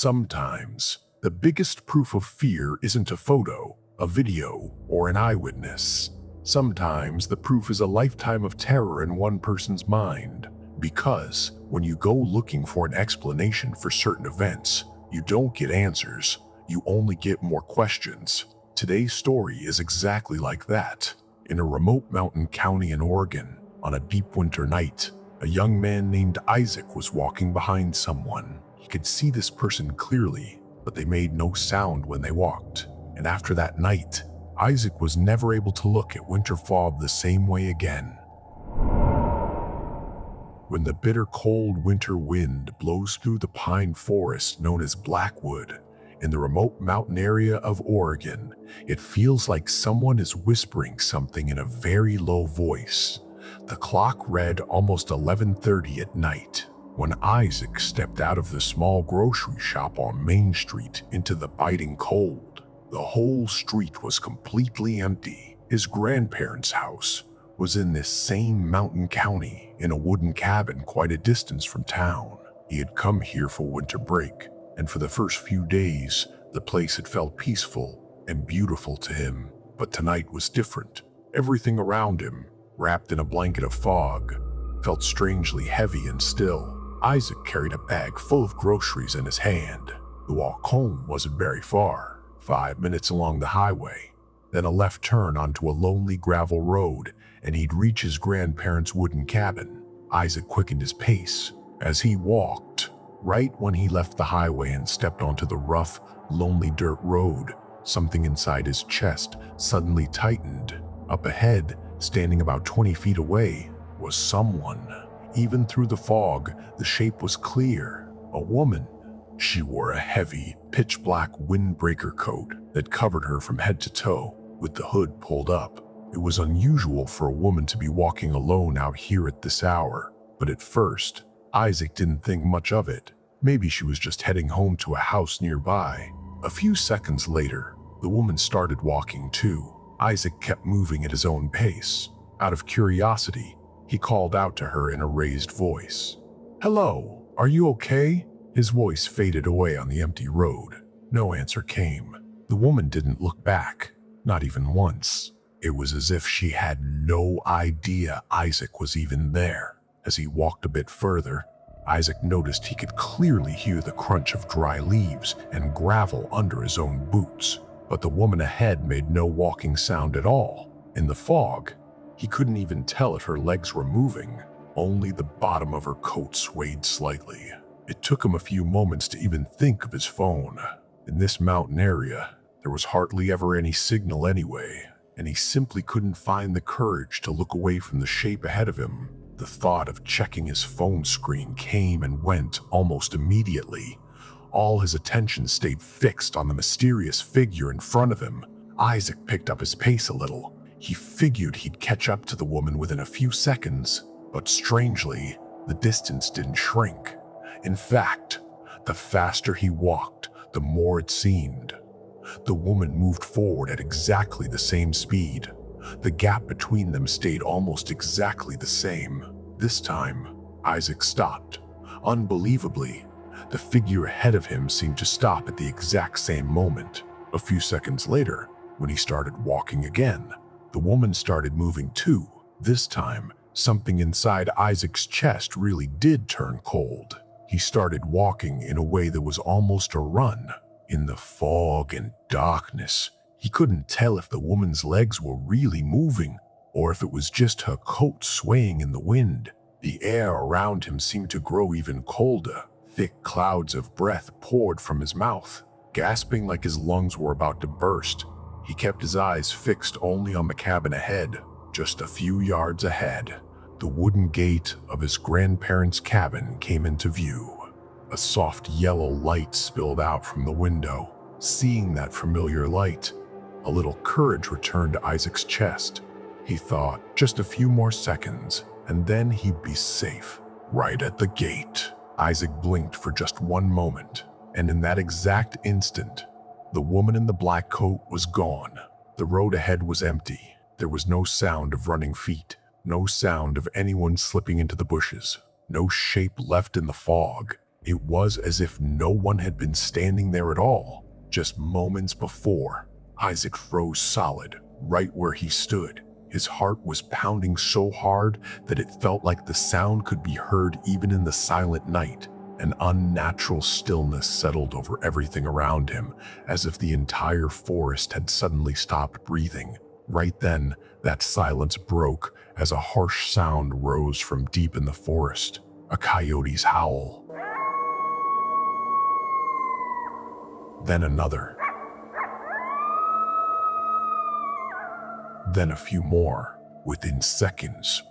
Sometimes, the biggest proof of fear isn't a photo, a video, or an eyewitness. Sometimes the proof is a lifetime of terror in one person's mind. Because when you go looking for an explanation for certain events, you don't get answers, you only get more questions. Today's story is exactly like that. In a remote mountain county in Oregon, on a deep winter night, a young man named Isaac was walking behind someone. He could see this person clearly, but they made no sound when they walked. And after that night, Isaac was never able to look at winter fog the same way again. When the bitter cold winter wind blows through the pine forest known as Blackwood, in the remote mountain area of Oregon, it feels like someone is whispering something in a very low voice. The clock read almost 11:30 at night when Isaac stepped out of the small grocery shop on Main Street into the biting cold. The whole street was completely empty. His grandparents' house was in this same mountain county in a wooden cabin quite a distance from town. He had come here for winter break, and for the first few days, the place had felt peaceful and beautiful to him. But tonight was different. Everything around him, wrapped in a blanket of fog, felt strangely heavy and still. Isaac carried a bag full of groceries in his hand. The walk home wasn't very far, 5 minutes along the highway, then a left turn onto a lonely gravel road, and he'd reach his grandparents' wooden cabin. Isaac quickened his pace as he walked. Right when he left the highway and stepped onto the rough, lonely dirt road, something inside his chest suddenly tightened. Up ahead, standing about 20 feet away, was someone. Even through the fog, the shape was clear. A woman. She wore a heavy, pitch-black windbreaker coat that covered her from head to toe, with the hood pulled up. It was unusual for a woman to be walking alone out here at this hour, but at first, Isaac didn't think much of it. Maybe she was just heading home to a house nearby. A few seconds later, the woman started walking too. Isaac kept moving at his own pace. Out of curiosity, he called out to her in a raised voice. "Hello, are you okay?" His voice faded away on the empty road. No answer came. The woman didn't look back, not even once. It was as if she had no idea Isaac was even there. As he walked a bit further, Isaac noticed he could clearly hear the crunch of dry leaves and gravel under his own boots. But the woman ahead made no walking sound at all. In the fog, he couldn't even tell if her legs were moving. Only the bottom of her coat swayed slightly. It took him a few moments to even think of his phone. In this mountain area, there was hardly ever any signal anyway, and he simply couldn't find the courage to look away from the shape ahead of him. The thought of checking his phone screen came and went almost immediately. All his attention stayed fixed on the mysterious figure in front of him. Isaac picked up his pace a little. He figured he'd catch up to the woman within a few seconds, but strangely, the distance didn't shrink. In fact, the faster he walked, the more it seemed. The woman moved forward at exactly the same speed. The gap between them stayed almost exactly the same. This time, Isaac stopped. Unbelievably, the figure ahead of him seemed to stop at the exact same moment. A few seconds later, when he started walking again, the woman started moving too. This time, something inside Isaac's chest really did turn cold. He started walking in a way that was almost a run. In the fog and darkness, he couldn't tell if the woman's legs were really moving or if it was just her coat swaying in the wind. The air around him seemed to grow even colder. Thick clouds of breath poured from his mouth, gasping like his lungs were about to burst. He kept his eyes fixed only on the cabin ahead. Just a few yards ahead, the wooden gate of his grandparents' cabin came into view. A soft yellow light spilled out from the window. Seeing that familiar light, a little courage returned to Isaac's chest. He thought, just a few more seconds, and then he'd be safe, right at the gate. Isaac blinked for just one moment, and in that exact instant, the woman in the black coat was gone. The road ahead was empty. There was no sound of running feet, no sound of anyone slipping into the bushes, no shape left in the fog. It was as if no one had been standing there at all. Just moments before, Isaac froze solid, right where he stood. His heart was pounding so hard that it felt like the sound could be heard even in the silent night. An unnatural stillness settled over everything around him, as if the entire forest had suddenly stopped breathing. Right then, that silence broke as a harsh sound rose from deep in the forest, a coyote's howl. Then another. Then a few more. Within seconds,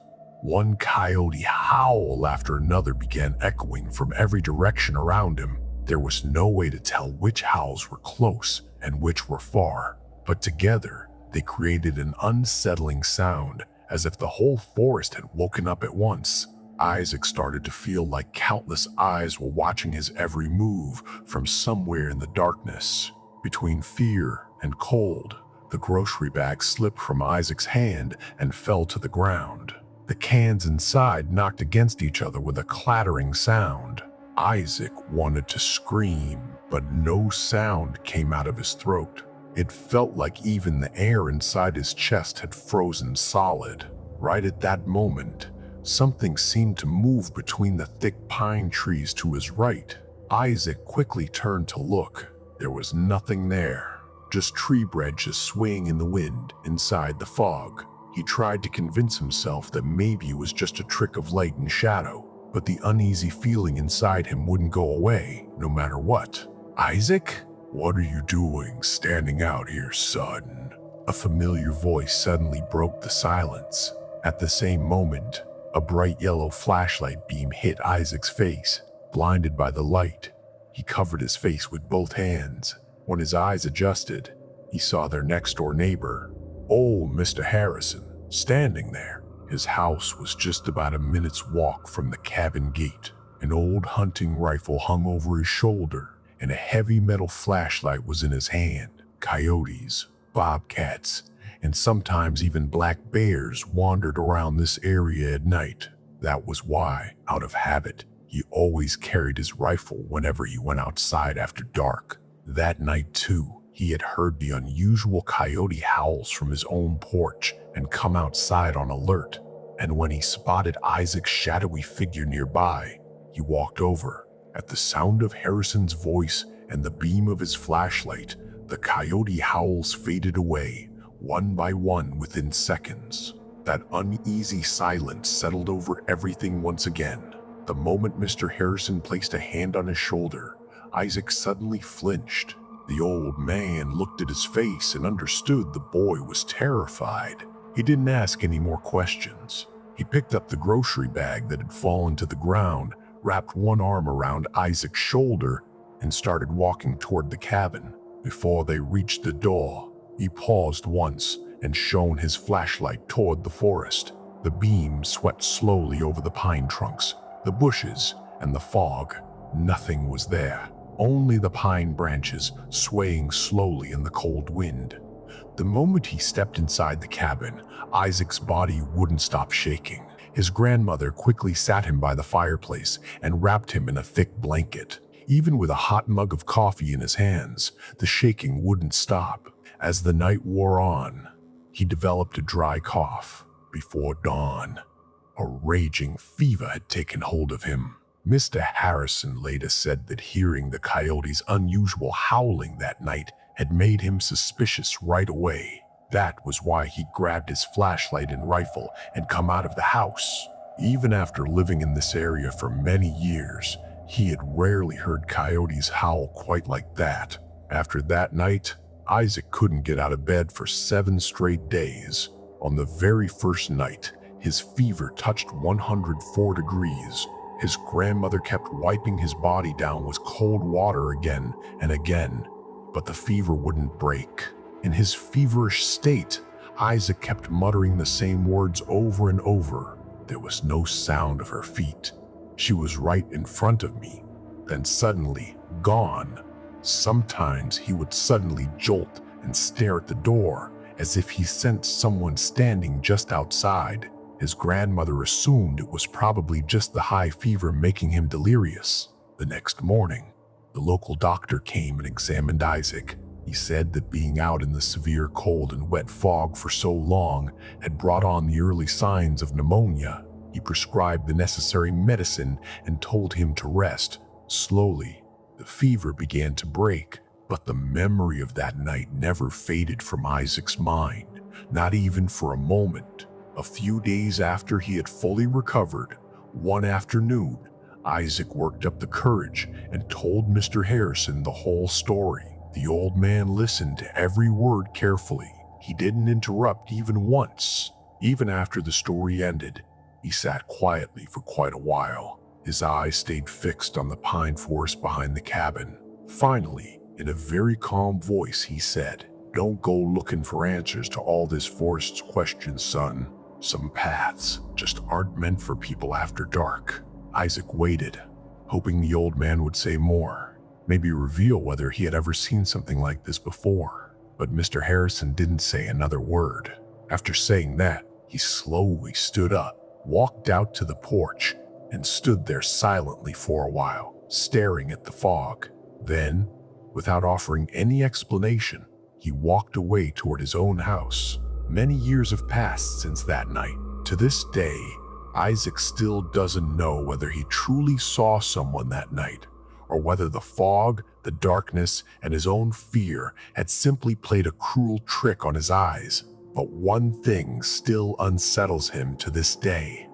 one coyote howl after another began echoing from every direction around him. There was no way to tell which howls were close and which were far, but together they created an unsettling sound, as if the whole forest had woken up at once. Isaac started to feel like countless eyes were watching his every move from somewhere in the darkness. Between fear and cold, the grocery bag slipped from Isaac's hand and fell to the ground. The cans inside knocked against each other with a clattering sound. Isaac wanted to scream, but no sound came out of his throat. It felt like even the air inside his chest had frozen solid. Right at that moment, something seemed to move between the thick pine trees to his right. Isaac quickly turned to look. There was nothing there, just tree branches swaying in the wind inside the fog. He tried to convince himself that maybe it was just a trick of light and shadow, but the uneasy feeling inside him wouldn't go away, no matter what. "Isaac? What are you doing standing out here, son?" A familiar voice suddenly broke the silence. At the same moment, a bright yellow flashlight beam hit Isaac's face. Blinded by the light, he covered his face with both hands. When his eyes adjusted, he saw their next-door neighbor, old Mr. Harrison, standing there. His house was just about a minute's walk from the cabin gate. An old hunting rifle hung over his shoulder, and a heavy metal flashlight was in his hand. Coyotes, bobcats, and sometimes even black bears wandered around this area at night. That was why, out of habit, he always carried his rifle whenever he went outside after dark. That night, too, he had heard the unusual coyote howls from his own porch and come outside on alert. And when he spotted Isaac's shadowy figure nearby, he walked over. At the sound of Harrison's voice and the beam of his flashlight, the coyote howls faded away, one by one within seconds. That uneasy silence settled over everything once again. The moment Mr. Harrison placed a hand on his shoulder, Isaac suddenly flinched. The old man looked at his face and understood the boy was terrified. He didn't ask any more questions. He picked up the grocery bag that had fallen to the ground, wrapped one arm around Isaac's shoulder, and started walking toward the cabin. Before they reached the door, he paused once and shone his flashlight toward the forest. The beam swept slowly over the pine trunks, the bushes, and the fog. Nothing was there, only the pine branches swaying slowly in the cold wind. The moment he stepped inside the cabin, Isaac's body wouldn't stop shaking. His grandmother quickly sat him by the fireplace and wrapped him in a thick blanket. Even with a hot mug of coffee in his hands, the shaking wouldn't stop. As the night wore on, he developed a dry cough. Before dawn, a raging fever had taken hold of him. Mr. Harrison later said that hearing the coyote's unusual howling that night had made him suspicious right away. That was why he grabbed his flashlight and rifle and come out of the house. Even after living in this area for many years, he had rarely heard coyotes howl quite like that. After that night, Isaac couldn't get out of bed for 7 straight days. On the very first night, his fever touched 104 degrees. His grandmother kept wiping his body down with cold water again and again, but the fever wouldn't break. In his feverish state, Isaac kept muttering the same words over and over. There was no sound of her feet. She was right in front of me, then suddenly gone. Sometimes he would suddenly jolt and stare at the door, as if he sensed someone standing just outside. His grandmother assumed it was probably just the high fever making him delirious. The next morning, the local doctor came and examined Isaac. He said that being out in the severe cold and wet fog for so long had brought on the early signs of pneumonia. He prescribed the necessary medicine and told him to rest. Slowly, the fever began to break, but the memory of that night never faded from Isaac's mind, not even for a moment. A few days after he had fully recovered, one afternoon, Isaac worked up the courage and told Mr. Harrison the whole story. The old man listened to every word carefully. He didn't interrupt even once. Even after the story ended, he sat quietly for quite a while. His eyes stayed fixed on the pine forest behind the cabin. Finally, in a very calm voice, he said, "Don't go looking for answers to all this forest's questions, son. Some paths just aren't meant for people after dark." Isaac waited, hoping the old man would say more, maybe reveal whether he had ever seen something like this before. But Mr. Harrison didn't say another word. After saying that, he slowly stood up, walked out to the porch, and stood there silently for a while, staring at the fog. Then, without offering any explanation, he walked away toward his own house. Many years have passed since that night. To this day, Isaac still doesn't know whether he truly saw someone that night, or whether the fog, the darkness, and his own fear had simply played a cruel trick on his eyes. But one thing still unsettles him to this day.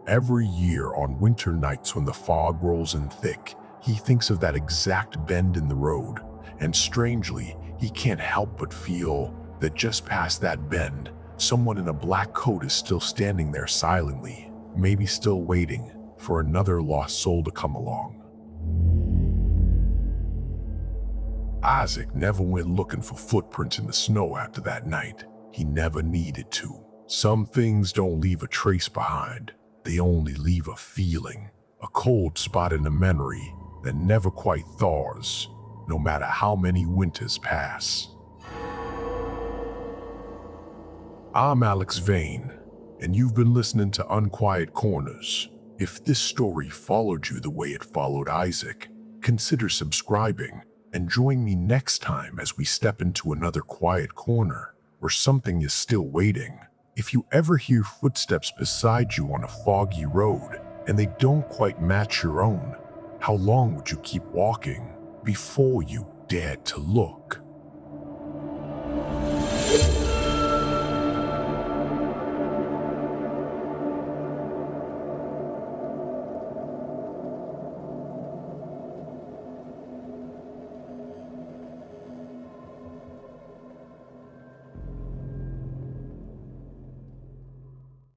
Every year on winter nights when the fog rolls in thick, he thinks of that exact bend in the road, and strangely, he can't help but feel that just past that bend, someone in a black coat is still standing there silently, maybe still waiting for another lost soul to come along. Isaac never went looking for footprints in the snow after that night. He never needed to. Some things don't leave a trace behind. They only leave a feeling, a cold spot in a memory that never quite thaws, no matter how many winters pass. I'm Alex Vane, and you've been listening to Unquiet Corners. If this story followed you the way it followed Isaac, consider subscribing and join me next time as we step into another quiet corner where something is still waiting. If you ever hear footsteps beside you on a foggy road and they don't quite match your own, how long would you keep walking before you dared to look?